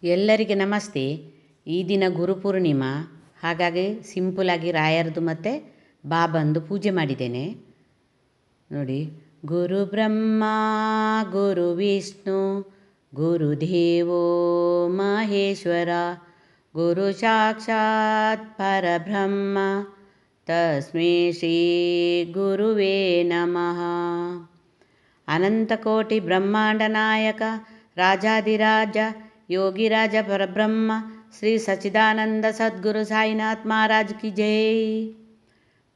ಎಲ್ಲರಿಗೆ ನಮಸ್ತೆ. ಈ ದಿನ ಗುರುಪೂರ್ಣಿಮಾ, ಹಾಗಾಗಿ ಸಿಂಪಲಾಗಿ ರಾಯರದು ಮತ್ತು ಬಾಬಂದು ಪೂಜೆ ಮಾಡಿದ್ದೇನೆ ನೋಡಿ. ಗುರು ಬ್ರಹ್ಮ ಗುರು ವಿಷ್ಣು ಗುರುದೇವೋ ಮಹೇಶ್ವರ ಗುರು ಸಾಕ್ಷಾತ್ ಪರಬ್ರಹ್ಮ ತಸ್ಮೈ ಶ್ರೀ ಗುರುವೇ ನಮಃ. ಅನಂತಕೋಟಿ ಬ್ರಹ್ಮಾಂಡ ನಾಯಕ ರಾಜಾಧಿರಾಜ ಯೋಗಿರಾಜ ಪರಬ್ರಹ್ಮ ಶ್ರೀ ಸಚ್ಚಿದಾನಂದ ಸದ್ಗುರು ಸಾಯಿನಾಥ್ ಮಹಾರಾಜ್ ಕಿ ಜೈ.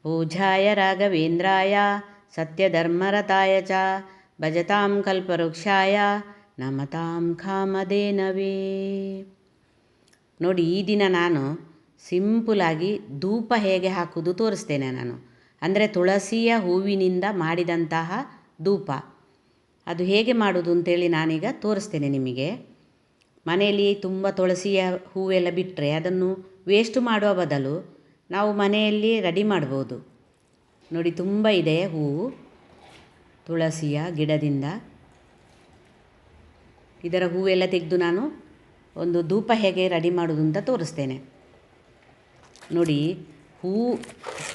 ಪೂಜಾಯ ರಾಘವೇಂದ್ರಾಯ ಸತ್ಯಧರ್ಮರತಾಯ ಚ ಭಜತಾಂ ಕಲ್ಪವೃಕ್ಷಾಯ ನಮತಾಂ ಕಾಮಧೇನವೇ. ನೋಡಿ, ಈ ದಿನ ನಾನು ಸಿಂಪಲಾಗಿ ಧೂಪ ಹೇಗೆ ಹಾಕುವುದು ತೋರಿಸ್ತೇನೆ ನಾನು. ಅಂದರೆ ತುಳಸಿಯ ಹೂವಿನಿಂದ ಮಾಡಿದಂತಹ ಧೂಪ, ಅದು ಹೇಗೆ ಮಾಡೋದು ಅಂತೇಳಿ ನಾನೀಗ ತೋರಿಸ್ತೇನೆ ನಿಮಗೆ. ಮನೆಯಲ್ಲಿ ತುಂಬ ತುಳಸಿಯ ಹೂವೆಲ್ಲ ಬಿಟ್ಟರೆ ಅದನ್ನು ವೇಸ್ಟ್ ಮಾಡುವ ಬದಲು ನಾವು ಮನೆಯಲ್ಲಿ ರೆಡಿ ಮಾಡ್ಬೋದು. ನೋಡಿ, ತುಂಬ ಇದೆ ಹೂವು ತುಳಸಿಯ ಗಿಡದಿಂದ. ಇದರ ಹೂವೆಲ್ಲ ತೆಗೆದು ನಾನು ಒಂದು ಧೂಪ ಹೇಗೆ ರೆಡಿ ಮಾಡೋದು ಅಂತ ತೋರಿಸ್ತೇನೆ ನೋಡಿ.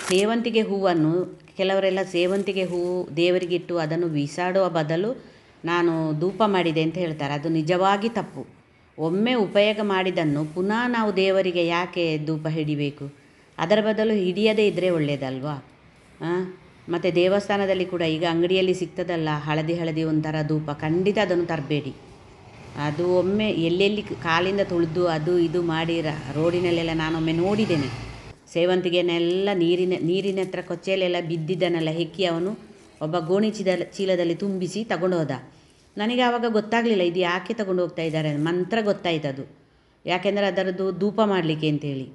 ಸೇವಂತಿಗೆ ಹೂವನ್ನು ಕೆಲವರೆಲ್ಲ ಸೇವಂತಿಗೆ ಹೂವು ದೇವರಿಗಿಟ್ಟು ಅದನ್ನು ಬಿಸಾಡುವ ಬದಲು ನಾನು ಧೂಪ ಮಾಡಿದೆ ಅಂತ ಹೇಳ್ತಾರೆ. ಅದು ನಿಜವಾಗಿ ತಪ್ಪು. ಒಮ್ಮೆ ಉಪಯೋಗ ಮಾಡಿದ್ದನ್ನು ಪುನಃ ನಾವು ದೇವರಿಗೆ ಯಾಕೆ ಧೂಪ ಹಿಡಿಬೇಕು? ಅದರ ಬದಲು ಹಿಡಿಯದೇ ಇದ್ದರೆ ಒಳ್ಳೆಯದಲ್ವಾ? ಮತ್ತು ದೇವಸ್ಥಾನದಲ್ಲಿ ಕೂಡ ಈಗ ಅಂಗಡಿಯಲ್ಲಿ ಸಿಗ್ತದಲ್ಲ ಹಳದಿ ಒಂಥರ ಧೂಪ, ಖಂಡಿತ ಅದನ್ನು ತರಬೇಡಿ. ಅದು ಒಮ್ಮೆ ಎಲ್ಲೆಲ್ಲಿ ಕಾಲಿಂದ ತುಳಿದು ಅದು ಇದು ಮಾಡಿ ರೋಡಿನಲ್ಲೆಲ್ಲ ನಾನೊಮ್ಮೆ ನೋಡಿದ್ದೇನೆ. ಸೇವಂತಿಗೆನೆಲ್ಲ ನೀರಿನ ಹತ್ರ ಕೊಚ್ಚೆಲೆಲ್ಲ ಬಿದ್ದಿದ್ದನ್ನೆಲ್ಲ ಹೆಕ್ಕಿ ಅವನು ಒಬ್ಬ ಗೋಣಿ ಚೀಲದಲ್ಲಿ ತುಂಬಿಸಿ ತಗೊಂಡು ಹೋದ. ನನಗೆ ಆವಾಗ ಗೊತ್ತಾಗಲಿಲ್ಲ ಇದು ಯಾಕೆ ತಗೊಂಡು ಹೋಗ್ತಾ ಇದ್ದಾರೆ. ಮಂತ್ರ ಗೊತ್ತಾಯ್ತದು, ಯಾಕೆಂದರೆ ಅದರದ್ದು ಧೂಪ ಮಾಡಲಿಕ್ಕೆ ಅಂತೇಳಿ.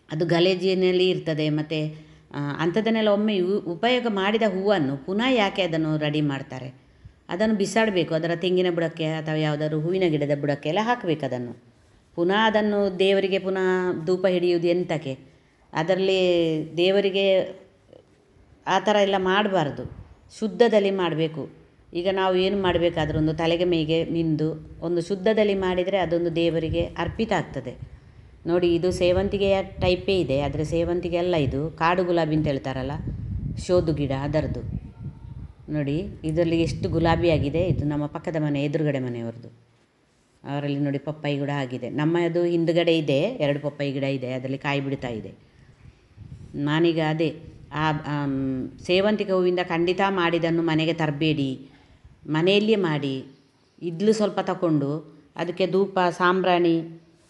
ಅದು ಗಲೇಜಿನಲ್ಲಿ ಇರ್ತದೆ. ಮತ್ತು ಅಂಥದ್ದನ್ನೆಲ್ಲ ಒಮ್ಮೆ ಉಪಯೋಗ ಮಾಡಿದ ಹೂವನ್ನು ಪುನಃ ಯಾಕೆ ಅದನ್ನು ರೆಡಿ ಮಾಡ್ತಾರೆ? ಅದನ್ನು ಬಿಸಾಡಬೇಕು. ಅದರ ತೆಂಗಿನ ಬುಡಕ್ಕೆ ಅಥವಾ ಯಾವುದಾದ್ರು ಹೂವಿನ ಗಿಡದ ಬುಡಕ್ಕೆ ಎಲ್ಲ ಹಾಕಬೇಕು ಅದನ್ನು. ಪುನಃ ಅದನ್ನು ದೇವರಿಗೆ ಪುನಃ ಧೂಪ ಹಿಡಿಯುವುದು ಎಂತಕ್ಕೆ? ಅದರಲ್ಲಿ ದೇವರಿಗೆ ಆ ಥರ ಎಲ್ಲ ಮಾಡಬಾರ್ದು, ಶುದ್ಧದಲ್ಲಿ ಮಾಡಬೇಕು. ಈಗ ನಾವು ಏನು ಮಾಡಬೇಕಾದ್ರೂ ಒಂದು ತಲೆಗೆ ಮೇಗೆ ಮಿಂದು ಒಂದು ಶುದ್ಧದಲ್ಲಿ ಮಾಡಿದರೆ ಅದೊಂದು ದೇವರಿಗೆ ಅರ್ಪಿತ ಆಗ್ತದೆ ನೋಡಿ. ಇದು ಸೇವಂತಿಗೆಯ ಟೈಪೇ ಇದೆ, ಆದರೆ ಸೇವಂತಿಗೆ ಅಲ್ಲ, ಇದು ಕಾಡು ಗುಲಾಬಿ ಅಂತ ಹೇಳ್ತಾರಲ್ಲ, ಶೋಧು ಗಿಡ ಅದರದ್ದು ನೋಡಿ. ಇದರಲ್ಲಿ ಎಷ್ಟು ಗುಲಾಬಿ ಆಗಿದೆ. ಇದು ನಮ್ಮ ಪಕ್ಕದ ಮನೆ ಎದುರುಗಡೆ ಮನೆಯವ್ರದ್ದು. ಅವರಲ್ಲಿ ನೋಡಿ ಪಪ್ಪಾಯಿ ಗಿಡ ಆಗಿದೆ. ನಮ್ಮದು ಹಿಂದುಗಡೆ ಇದೆ 2 ಪಪ್ಪಾಯಿ ಗಿಡ ಇದೆ, ಅದರಲ್ಲಿ ಕಾಯಿ ಬಿಡ್ತಾ ಇದೆ. ನಾನೀಗ ಅದೇ ಆ ಸೇವಂತಿಗೆ ಹೂವಿಂದ ಖಂಡಿತ ಮಾಡಿದ್ದನ್ನು ಮನೆಗೆ ತರಬೇಡಿ, ಮನೆಯಲ್ಲಿಯೇ ಮಾಡಿ. ಇಡ್ಲು ಸ್ವಲ್ಪ ತಗೊಂಡು ಅದಕ್ಕೆ ಧೂಪ ಸಾಂಬ್ರಾಣಿ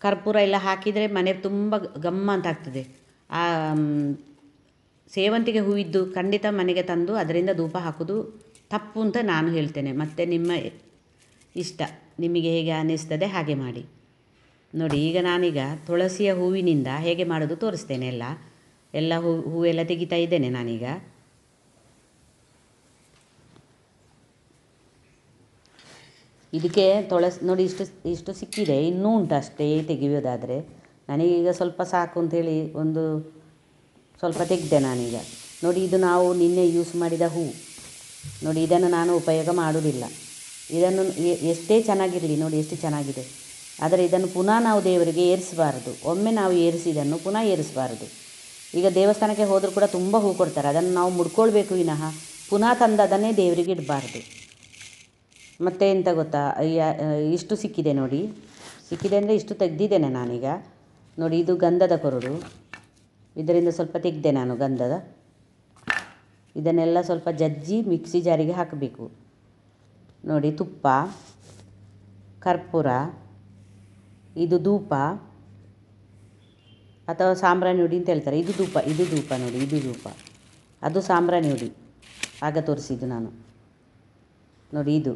ಕರ್ಪೂರ ಎಲ್ಲ ಹಾಕಿದರೆ ಮನೆ ತುಂಬ ಗಮ್ಮ ಅಂತ ಆಗ್ತದೆ. ಆ ಸೇವಂತಿಗೆ ಹೂವಿದ್ದು ಖಂಡಿತ ಮನೆಗೆ ತಂದು ಅದರಿಂದ ಧೂಪ ಹಾಕೋದು ತಪ್ಪು ಅಂತ ನಾನು ಹೇಳ್ತೇನೆ. ಮತ್ತು ನಿಮ್ಮ ಇಷ್ಟ, ನಿಮಗೆ ಹೇಗೆ ಅನ್ನಿಸ್ತದೆ ಹಾಗೆ ಮಾಡಿ ನೋಡಿ. ಈಗ ನಾನೀಗ ತುಳಸಿಯ ಹೂವಿನಿಂದ ಹೇಗೆ ಮಾಡೋದು ತೋರಿಸ್ತೇನೆ. ಎಲ್ಲ ಹೂವೆಲ್ಲ ತೆಗಿತಾ ಇದ್ದೇನೆ ನಾನೀಗ. ಇದಕ್ಕೆ ತುಳಸಿ ನೋಡಿ ಇಷ್ಟು ಸಿಕ್ಕಿದೆ, ಇನ್ನೂ ಉಂಟು ಅಷ್ಟೇ ತೆಗೆಯೋದಾದರೆ. ನನಗೀಗ ಸ್ವಲ್ಪ ಸಾಕು ಅಂಥೇಳಿ ಒಂದು ಸ್ವಲ್ಪ ತೆಗೆದೆ ನಾನೀಗ ನೋಡಿ. ಇದು ನಾವು ನಿನ್ನೆ ಯೂಸ್ ಮಾಡಿದ ಹೂ ನೋಡಿ. ಇದನ್ನು ನಾನು ಉಪಯೋಗ ಮಾಡೋದಿಲ್ಲ. ಇದನ್ನು ಎಷ್ಟೇ ಚೆನ್ನಾಗಿರಲಿ ನೋಡಿ ಎಷ್ಟು ಚೆನ್ನಾಗಿದೆ, ಆದರೆ ಇದನ್ನು ಪುನಃ ನಾವು ದೇವರಿಗೆ ಏರಿಸಬಾರದು. ಒಮ್ಮೆ ನಾವು ಏರಿಸಿದನ್ನು ಪುನಃ ಏರಿಸಬಾರದು. ಈಗ ದೇವಸ್ಥಾನಕ್ಕೆ ಹೋದರೂ ಕೂಡ ತುಂಬ ಹೂ ಕೊಡ್ತಾರೆ, ಅದನ್ನು ನಾವು ಮುಡ್ಕೊಳ್ಬೇಕು ವಿನಃ ಪುನಃ ತಂದು ಅದನ್ನೇ ದೇವರಿಗೆ ಇಡಬಾರ್ದು. ಮತ್ತು ಎಂತ ಗೊತ್ತಾ, ಇಷ್ಟು ಸಿಕ್ಕಿದೆ ನೋಡಿ. ಸಿಕ್ಕಿದೆ ಅಂದರೆ ಇಷ್ಟು ತೆಗೆದಿದ್ದೇನೆ ನಾನೀಗ ನೋಡಿ. ಇದು ಗಂಧದ ಕೊರಡು, ಇದರಿಂದ ಸ್ವಲ್ಪ ತೆಗೆದೆ ನಾನು ಗಂಧದ. ಇದನ್ನೆಲ್ಲ ಸ್ವಲ್ಪ ಜಜ್ಜಿ ಮಿಕ್ಸಿ ಜಾರಿಗೆ ಹಾಕಬೇಕು ನೋಡಿ. ತುಪ್ಪ, ಕರ್ಪೂರ, ಇದು ಧೂಪ ಅಥವಾ ಸಾಂಬ್ರಾಣಿ ಹುಡಿ ಅಂತ ಹೇಳ್ತಾರೆ. ಇದು ಧೂಪ ನೋಡಿ, ಇದು ಧೂಪ. ಅದು ಸಾಂಬ್ರಾಣಿ ಹುಡಿ, ಆಗ ತೋರಿಸಿದ್ದು ನಾನು ನೋಡಿ. ಇದು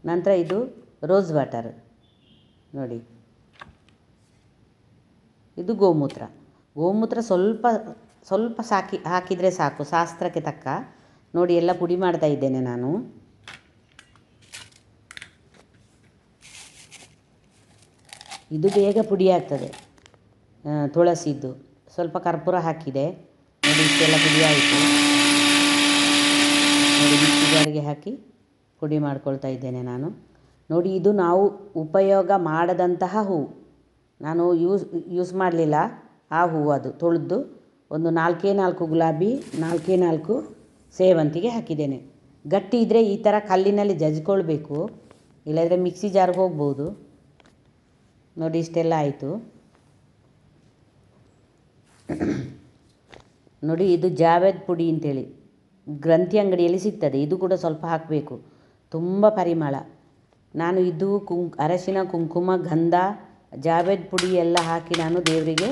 ನಂತರ ಇದು ರೋಸ್ ವಾಟರ್ ನೋಡಿ. ಇದು ಗೋಮೂತ್ರ ಸ್ವಲ್ಪ ಹಾಕಿದರೆ ಸಾಕು, ಶಾಸ್ತ್ರಕ್ಕೆ ತಕ್ಕ ನೋಡಿ. ಎಲ್ಲ ಪುಡಿ ಮಾಡ್ತಾ ಇದ್ದೇನೆ ನಾನು. ಇದು ಬೇಗ ಪುಡಿ ಆಗ್ತದೆ ತುಳಸಿದ್ದು. ಸ್ವಲ್ಪ ಕರ್ಪೂರ ಹಾಕಿದೆ ನೋಡಿ, ಇಷ್ಟೆಲ್ಲ ಪುಡಿ ಆಯಿತು ನೋಡಿ. ಮಿಕ್ಸಿ ಜಾರಿಗೆ ಹಾಕಿ ಪುಡಿ ಮಾಡ್ಕೊಳ್ತಾ ಇದ್ದೇನೆ ನಾನು. ನೋಡಿ, ಇದು ನಾವು ಉಪಯೋಗ ಮಾಡದಂತಹ ಹೂವು. ನಾನು ಯೂಸ್ ಮಾಡಲಿಲ್ಲ ಆ ಹೂವು. ಅದು ತೊಳೆದು ಒಂದು 4 ಗುಲಾಬಿ, 4 ಸೇವಂತಿಗೆ ಹಾಕಿದ್ದೇನೆ. ಗಟ್ಟಿ ಇದ್ದರೆ ಈ ಥರ ಕಲ್ಲಿನಲ್ಲಿ ಜಜ್ಕೊಳ್ಬೇಕು, ಇಲ್ಲಂದರೆ ಮಿಕ್ಸಿ ಜಾರ್ಗೆ ಹೋಗ್ಬೋದು. ನೋಡಿ, ಇಷ್ಟೆಲ್ಲ ಆಯಿತು. ನೋಡಿ, ಇದು ಜಾವೇದ್ ಪುಡಿ ಅಂತೇಳಿ ಗ್ರಂಥಿ ಅಂಗಡಿಯಲ್ಲಿ ಸಿಗ್ತದೆ. ಇದು ಕೂಡ ಸ್ವಲ್ಪ ಹಾಕಬೇಕು, ತುಂಬ ಪರಿಮಳ. ನಾನು ಇದು ಅರಶಿನ, ಕುಂಕುಮ, ಗಂಧ, ಜಾವೇದ್ ಪುಡಿ ಎಲ್ಲ ಹಾಕಿ ನಾನು ದೇವರಿಗೆ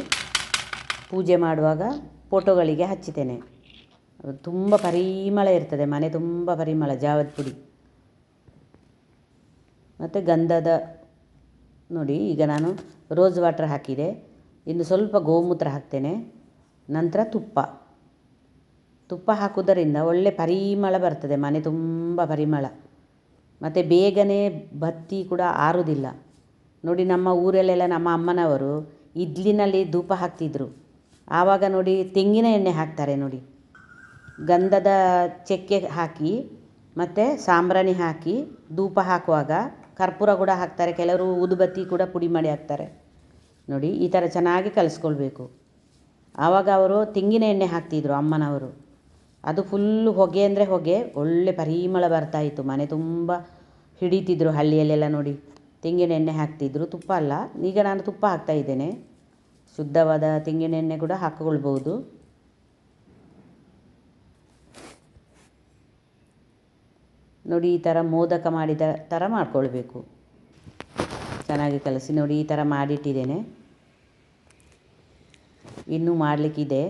ಪೂಜೆ ಮಾಡುವಾಗ ಫೋಟೋಗಳಿಗೆ ಹಚ್ಚಿದ್ದೇನೆ. ತುಂಬ ಪರಿಮಳ ಇರ್ತದೆ, ಮನೆ ತುಂಬ ಪರಿಮಳ ಜಾವೇದ್ ಪುಡಿ. ಮತ್ತು ಗಂಧದ ನೋಡಿ, ಈಗ ನಾನು ರೋಸ್ ವಾಟರ್ ಹಾಕಿದೆ. ಇನ್ನು ಸ್ವಲ್ಪ ಗೋಮೂತ್ರ ಹಾಕ್ತೇನೆ. ನಂತರ ತುಪ್ಪ ಹಾಕುವುದರಿಂದ ಒಳ್ಳೆ ಪರಿಮಳ ಬರ್ತದೆ, ಮನೆ ತುಂಬ ಪರಿಮಳ. ಮತ್ತು ಬೇಗನೆ ಬತ್ತಿ ಕೂಡ ಆರುವುದಿಲ್ಲ. ನೋಡಿ, ನಮ್ಮ ಊರಲ್ಲೆಲ್ಲ ನಮ್ಮ ಅಮ್ಮನವರು ಇಡ್ಲಿನಲ್ಲಿ ಧೂಪ ಹಾಕ್ತಿದ್ರು. ಆವಾಗ ನೋಡಿ ತೆಂಗಿನ ಎಣ್ಣೆ ಹಾಕ್ತಾರೆ. ನೋಡಿ, ಗಂಧದ ಚಕ್ಕೆ ಹಾಕಿ ಮತ್ತು ಸಾಂಬ್ರಾಣಿ ಹಾಕಿ ಧೂಪ ಹಾಕುವಾಗ ಕರ್ಪೂರ ಕೂಡ ಹಾಕ್ತಾರೆ. ಕೆಲವರು ಊದುಬತ್ತಿ ಕೂಡ ಪುಡಿ ಮಾಡಿ ಹಾಕ್ತಾರೆ. ನೋಡಿ, ಈ ಥರ ಚೆನ್ನಾಗಿ ಕಲಿಸ್ಕೊಳ್ಬೇಕು. ಆವಾಗ ಅವರು ತೆಂಗಿನ ಎಣ್ಣೆ ಹಾಕ್ತಿದ್ರು ಅಮ್ಮನವರು. ಅದು ಫುಲ್ಲು ಹೊಗೆ ಅಂದರೆ ಹೊಗೆ, ಒಳ್ಳೆ ಪರಿಮಳ ಬರ್ತಾಯಿತ್ತು, ಮನೆ ತುಂಬ ಹಿಡಿತಿದ್ರು ಹಳ್ಳಿಯಲ್ಲೆಲ್ಲ. ನೋಡಿ, ತೆಂಗಿನ ಎಣ್ಣೆ ಹಾಕ್ತಿದ್ರು, ತುಪ್ಪ ಅಲ್ಲ. ಈಗ ನಾನು ತುಪ್ಪ ಹಾಕ್ತಾಯಿದ್ದೇನೆ. ಶುದ್ಧವಾದ ತೆಂಗಿನ ಎಣ್ಣೆ ಕೂಡ ಹಾಕಿಕೊಳ್ಬೋದು. ನೋಡಿ, ಈ ಥರ ಮೋದಕ ಮಾಡಿದ ಥರ ಮಾಡ್ಕೊಳ್ಬೇಕು. ಚೆನ್ನಾಗಿ ಕಲಸಿ. ನೋಡಿ, ಈ ಥರ ಮಾಡಿಟ್ಟಿದ್ದೇನೆ. ಇನ್ನೂ ಮಾಡಲಿಕ್ಕಿದೆ,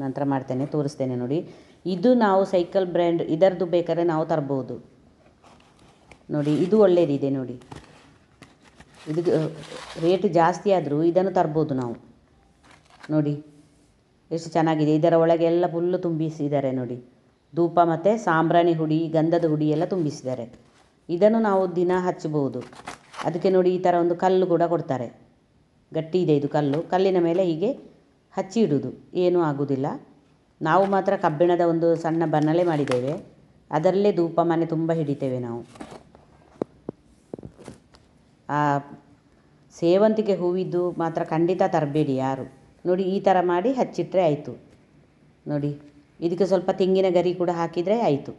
ನಂತರ ಮಾಡ್ತೇನೆ, ತೋರಿಸ್ತೇನೆ. ನೋಡಿ, ಇದು ನಾವು ಸೈಕಲ್ ಬ್ರ್ಯಾಂಡ್ ಇದರದ್ದು ಬೇಕಾದ್ರೆ ನಾವು ತರ್ಬೋದು. ನೋಡಿ, ಇದು ಒಳ್ಳೆಯದಿದೆ. ನೋಡಿ, ಇದು ರೇಟ್ ಜಾಸ್ತಿ ಆದರೂ ಇದನ್ನು ತರ್ಬೋದು ನಾವು. ನೋಡಿ ಎಷ್ಟು ಚೆನ್ನಾಗಿದೆ. ಇದರ ಒಳಗೆ ಎಲ್ಲ ಫುಲ್ಲು ತುಂಬಿಸಿದ್ದಾರೆ. ನೋಡಿ, ಧೂಪ ಮತ್ತು ಸಾಂಬ್ರಾಣಿ ಹುಡಿ, ಗಂಧದ ಹುಡಿ ಎಲ್ಲ ತುಂಬಿಸಿದ್ದಾರೆ. ಇದನ್ನು ನಾವು ದಿನ ಹಚ್ಚಬಹುದು. ಅದಕ್ಕೆ ನೋಡಿ, ಈ ಥರ ಒಂದು ಕಲ್ಲು ಕೂಡ ಕೊಡ್ತಾರೆ. ಗಟ್ಟಿ ಇದೆ ಇದು ಕಲ್ಲು. ಕಲ್ಲಿನ ಮೇಲೆ ಹೀಗೆ ಹಚ್ಚಿ ಇಡುವುದು, ಏನೂ ಆಗುವುದಿಲ್ಲ. ನಾವು ಮಾತ್ರ ಕಬ್ಬಿಣದ ಒಂದು ಸಣ್ಣ ಬನ್ನಲೆ ಮಾಡಿದ್ದೇವೆ, ಅದರಲ್ಲೇ ಧೂಪ ಮನೆ ತುಂಬ ಹಿಡಿತೇವೆ ನಾವು. ಆ ಸೇವಂತಿಗೆ ಹೂವಿದ್ದು ಮಾತ್ರ ಖಂಡಿತ ತರಬೇಡಿ ಯಾರು. ನೋಡಿ, ಈ ಥರ ಮಾಡಿ ಹಚ್ಚಿಟ್ರೆ ಆಯಿತು. ನೋಡಿ, ಇದಕ್ಕೆ ಸ್ವಲ್ಪ ತೆಂಗಿನ ಗರಿ ಕೂಡ ಹಾಕಿದರೆ ಆಯಿತು.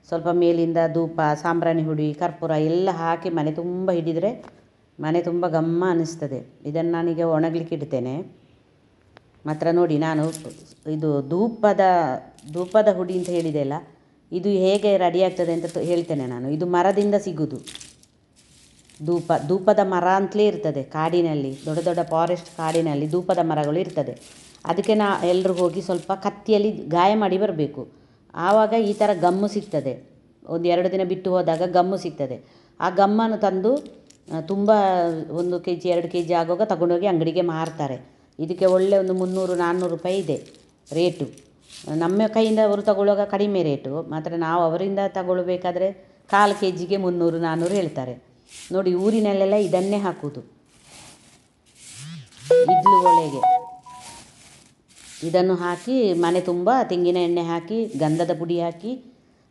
ಸ್ವಲ್ಪ ಮೇಲಿಂದ ಧೂಪ, ಸಾಂಬ್ರಾಣಿ ಹುಡಿ, ಕರ್ಪೂರ ಎಲ್ಲ ಹಾಕಿ ಮನೆ ತುಂಬ ಹಿಡಿದರೆ ಮನೆ ತುಂಬ ಘಮ್ಮ ಅನ್ನಿಸ್ತದೆ. ಇದನ್ನು ನಾನೀಗ ಒಣಗಲಿಕ್ಕೆ ಇಡ್ತೇನೆ. ಮಾತ್ರ ನೋಡಿ, ನಾನು ಇದು ಧೂಪದ ಹುಡಿ ಅಂತ ಹೇಳಿದೆ ಅಲ್ಲ, ಇದು ಹೇಗೆ ರೆಡಿ ಆಗ್ತದೆ ಅಂತ ಹೇಳ್ತೇನೆ ನಾನು. ಇದು ಮರದಿಂದ ಸಿಗೋದು. ಧೂಪದ ಮರ ಅಂತಲೇ ಇರ್ತದೆ ಕಾಡಿನಲ್ಲಿ, ದೊಡ್ಡ ದೊಡ್ಡ ಫಾರೆಸ್ಟ್ ಕಾಡಿನಲ್ಲಿ ಧೂಪದ ಮರಗಳು ಇರ್ತದೆ. ಅದಕ್ಕೆ ಎಲ್ಲರೂ ಹೋಗಿ ಸ್ವಲ್ಪ ಕತ್ತಿಯಲ್ಲಿ ಗಾಯ ಮಾಡಿ ಬರಬೇಕು. ಆವಾಗ ಈ ಥರ ಗಮ್ಮು ಸಿಗ್ತದೆ. 1-2 ದಿನ ಬಿಟ್ಟು ಹೋದಾಗ ಗಮ್ಮು ಸಿಗ್ತದೆ. ಆ ಗಮ್ಮನ್ನು ತಂದು ತುಂಬ 1 kg 2 kg ಆಗುವಾಗ ತಗೊಂಡೋಗಿ ಅಂಗಡಿಗೆ ಮಾರ್ತಾರೆ. ಇದಕ್ಕೆ ಒಳ್ಳೆ ಒಂದು 300-400 ರೂಪಾಯಿ ಇದೆ ರೇಟು. ನಮ್ಮ ಕೈಯಿಂದ ಅವರು ತಗೊಳ್ಳುವಾಗ ಕಡಿಮೆ ರೇಟು. ಮಾತ್ರ ನಾವು ಅವರಿಂದ ತಗೊಳ್ಬೇಕಾದ್ರೆ 1/4 kgಗೆ 300-400 ಹೇಳ್ತಾರೆ. ನೋಡಿ, ಊರಿನಲ್ಲೆಲ್ಲ ಇದನ್ನೇ ಹಾಕುವುದು. ಇಡ್ಲು ಒಲೆಗೆ ಇದನ್ನು ಹಾಕಿ ಮನೆ ತುಂಬ ತೆಂಗಿನ ಎಣ್ಣೆ ಹಾಕಿ ಗಂಧದ ಪುಡಿ ಹಾಕಿ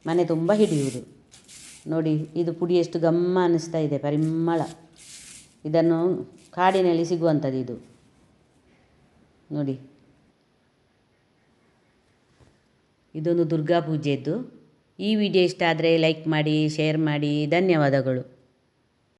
ಮನೆ ತುಂಬ ಹಿಡಿಯುವುದು. ನೋಡಿ, ಇದು ಪುಡಿ ಎಷ್ಟು ಗಮ್ಮ ಅನ್ನಿಸ್ತಾ ಇದೆ, ಪರಿಮಳ. ಇದನ್ನು ಕಾಡಿನಲ್ಲಿ ಸಿಗುವಂಥದ್ದು ಇದು. ನೋಡಿ, ಇದೊಂದು ದುರ್ಗಾ ಪೂಜೆಯದ್ದು. ಈ ವಿಡಿಯೋ ಇಷ್ಟ ಆದರೆ ಲೈಕ್ ಮಾಡಿ, ಶೇರ್ ಮಾಡಿ. ಧನ್ಯವಾದಗಳು.